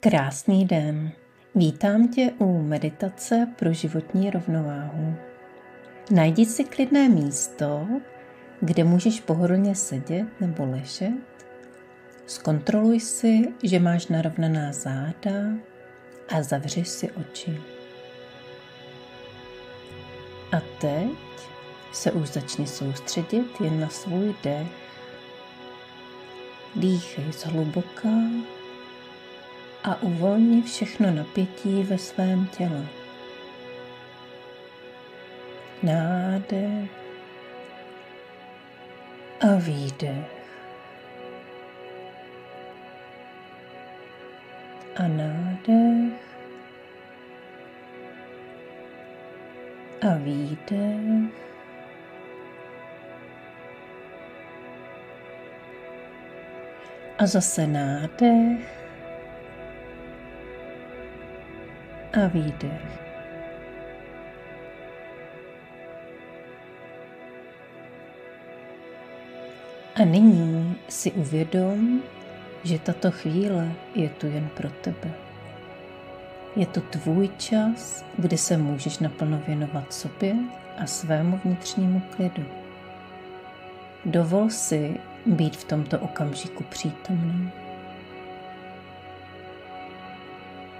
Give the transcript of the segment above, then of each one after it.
Krásný den. Vítám tě u meditace pro životní rovnováhu. Najdi si klidné místo, kde můžeš pohodlně sedět nebo ležet. Zkontroluj si, že máš narovnaná záda a zavři si oči. A teď se už začni soustředit jen na svůj dech. Dýchej zhluboka a uvolni všechno napětí ve svém těle. Nádech a výdech. A nádech a výdech. A zase nádech a výdech. A nyní si uvědom, že tato chvíle je tu jen pro tebe. Je to tvůj čas, kdy se můžeš naplno věnovat sobě a svému vnitřnímu klidu. Dovol si být v tomto okamžiku přítomný.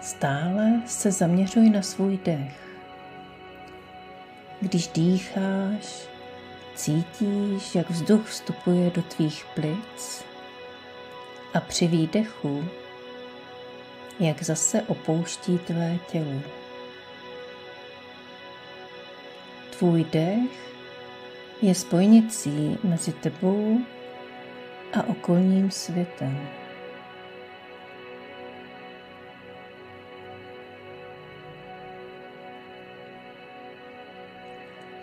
Stále se zaměřuj na svůj dech. Když dýcháš, cítíš, jak vzduch vstupuje do tvých plic a při výdechu, jak zase opouští tvé tělo. Tvůj dech je spojnicí mezi tebou a okolním světem.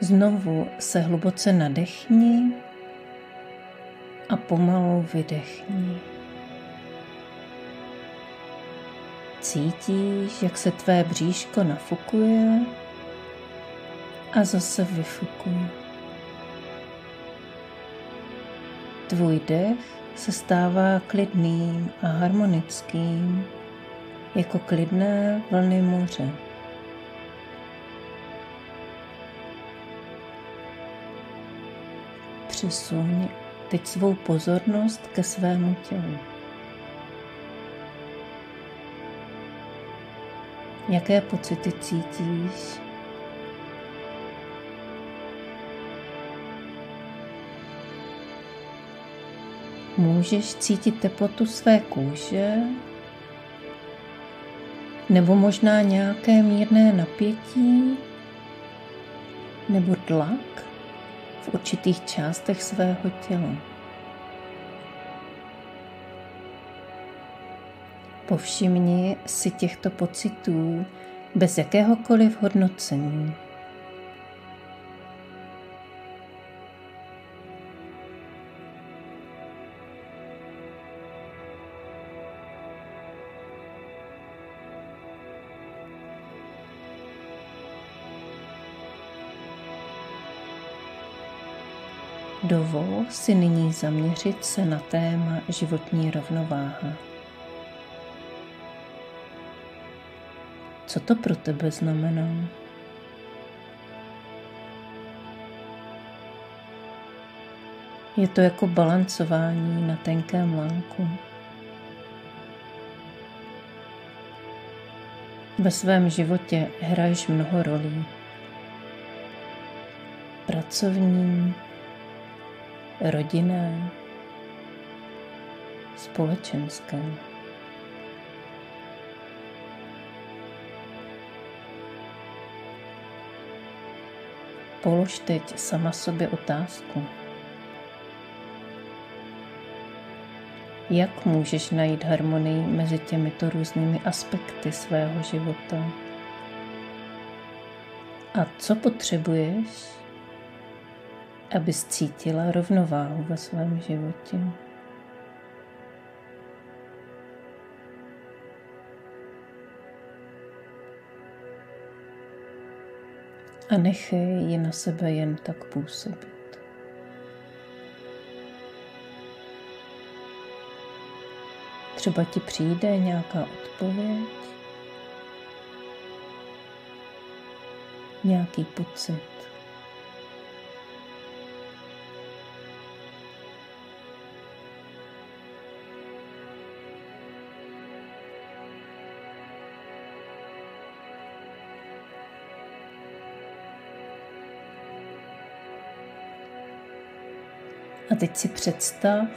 Znovu se hluboce nadechni a pomalu vydechni. Cítíš, jak se tvé bříško nafukuje a zase vyfukuje. Tvůj dech se stává klidným a harmonickým, jako klidné vlny moře. Přesuň teď svou pozornost ke svému tělu. Jaké pocity cítíš? Můžeš cítit teplotu své kůže, nebo možná nějaké mírné napětí, nebo tlak v určitých částech svého těla. Povšimni si těchto pocitů bez jakéhokoliv hodnocení. Dovol si nyní zaměřit se na téma životní rovnováha. Co to pro tebe znamená? Je to jako balancování na tenkém lánku. Ve svém životě hraješ mnoho rolí. Pracovní, rodinné, společenské. Polož teď sama sobě otázku. Jak můžeš najít harmonii mezi těmito různými aspekty svého života? A co potřebuješ, abys cítila rovnováhu ve svém životě? A nechej ji na sebe jen tak působit. Třeba ti přijde nějaká odpověď, nějaký pocit. A teď si představ,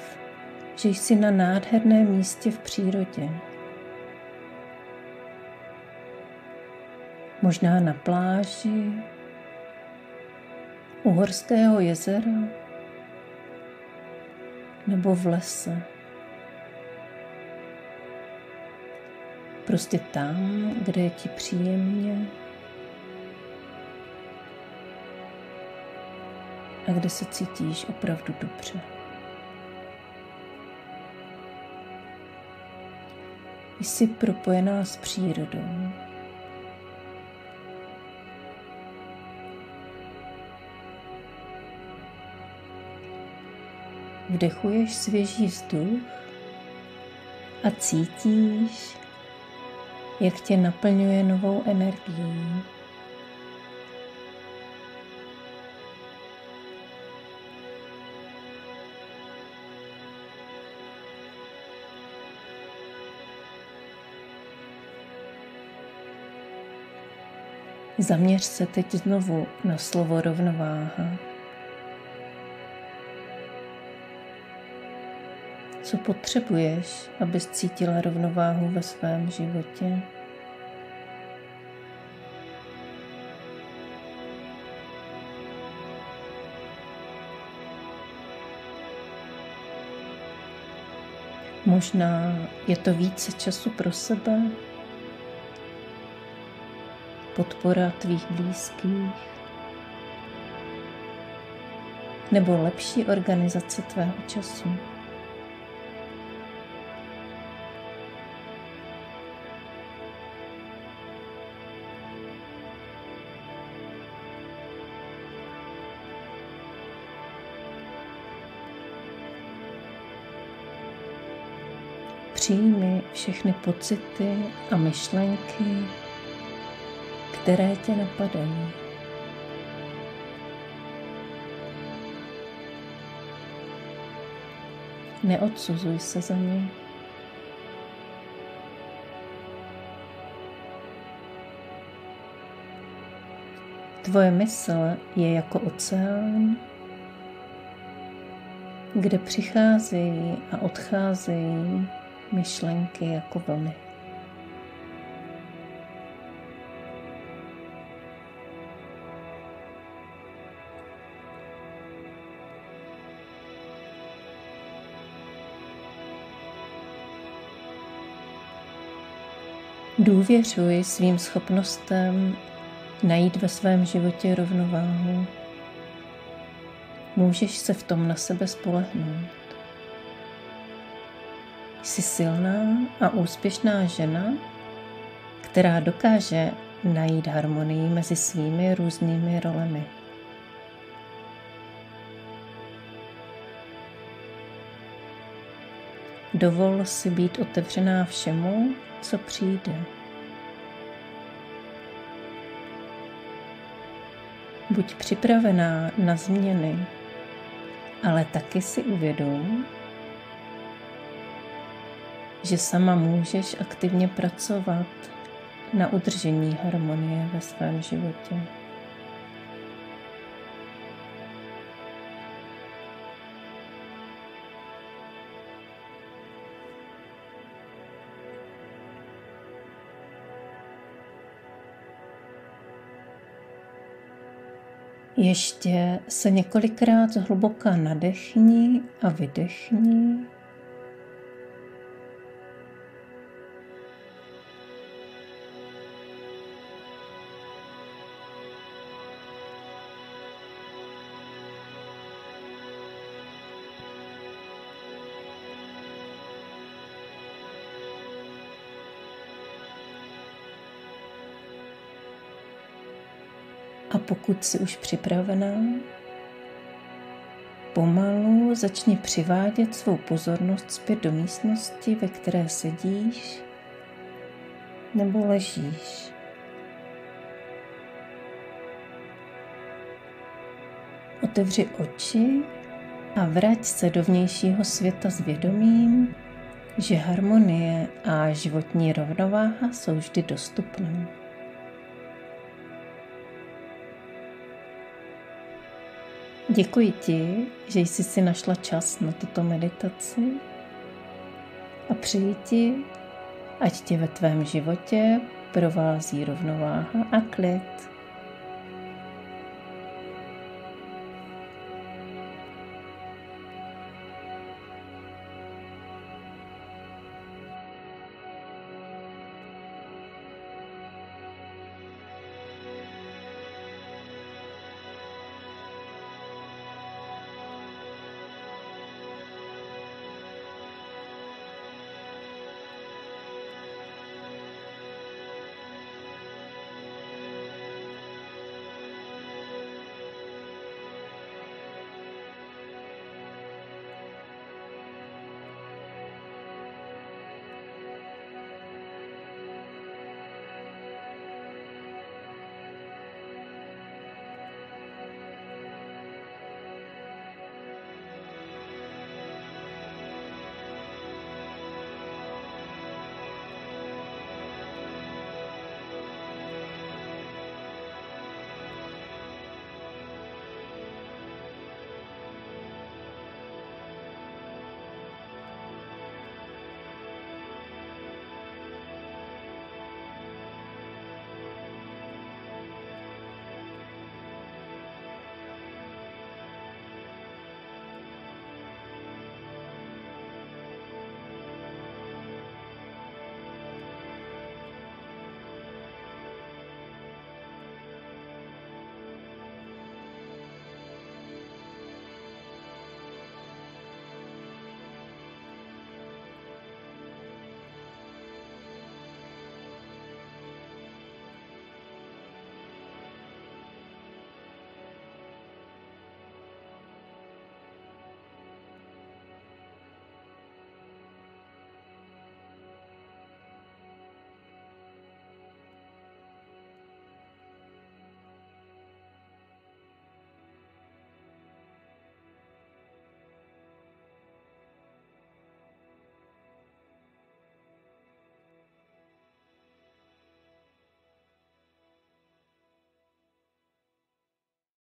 že jsi na nádherném místě v přírodě. Možná na pláži, u horského jezera nebo v lese. Prostě tam, kde je ti příjemně a kde se cítíš opravdu dobře. Jsi propojená s přírodou. Vdechuješ svěží vzduch a cítíš, jak tě naplňuje novou energií. Zaměř se teď znovu na slovo rovnováha. Co potřebuješ, abys cítila rovnováhu ve svém životě? Možná je to více času pro sebe, podpora tvých blízkých, nebo lepší organizace tvého času. Přijmi všechny pocity a myšlenky, které tě napadají. Neodsuzuj se za ně. Tvoje mysl je jako oceán, kde přicházejí a odcházejí myšlenky jako vlny. Důvěřuj svým schopnostem najít ve svém životě rovnováhu. Můžeš se v tom na sebe spolehnout. Jsi silná a úspěšná žena, která dokáže najít harmonii mezi svými různými rolemi. Dovol si být otevřená všemu, co přijde. Buď připravená na změny, ale taky si uvědom, že sama můžeš aktivně pracovat na udržení harmonie ve svém životě. Ještě se několikrát zhluboka nadechni a vydechni. A pokud jsi už připravená, pomalu začni přivádět svou pozornost zpět do místnosti, ve které sedíš nebo ležíš. Otevři oči a vrať se do vnějšího světa s vědomím, že harmonie a životní rovnováha jsou vždy dostupné. Děkuji ti, že jsi si našla čas na tuto meditaci a přeji ti, ať tě ve tvém životě provází rovnováha a klid.